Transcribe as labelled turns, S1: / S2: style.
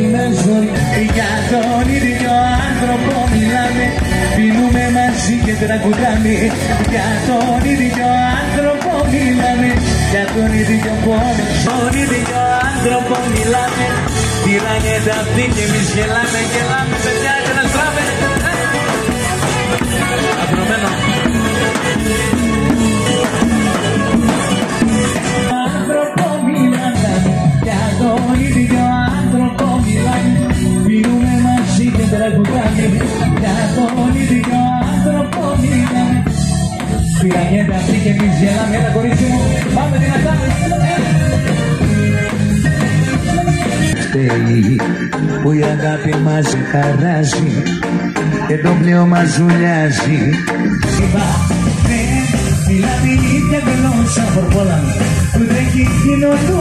S1: είναι ζωή. Για τον ίδιο άνθρωπο μιλάμε, πίνουμε μαζί και τραγουδάμε. Για τον ίδιο άνθρωπο μιλάμε, για τον ίδιο πόνο. Τον ίδιο άνθρωπο μιλάμε, πήρανε τα αυτή και εμείς γελάμε. Γελάμε παιδιά και να στράμε. Απρωμένο. Άνθρωπο μιλάμε, για τον ίδιο άνθρωπο μιλάμε. Πίνουμε μαζί και τραγουδάμε. Για τον ίδιο άνθρωπο μιλάμε. Πήρανε τα αυτή και εμείς γελάμε. Έλα κορίτσι μου, πάμε δυνατά. Που η αγάπη μας χαράζει και το πλοίο μας ζουλιάζει. Μιλάμε η ίδια γλώσσα φορπόλαμε, που τρέχει κοινό του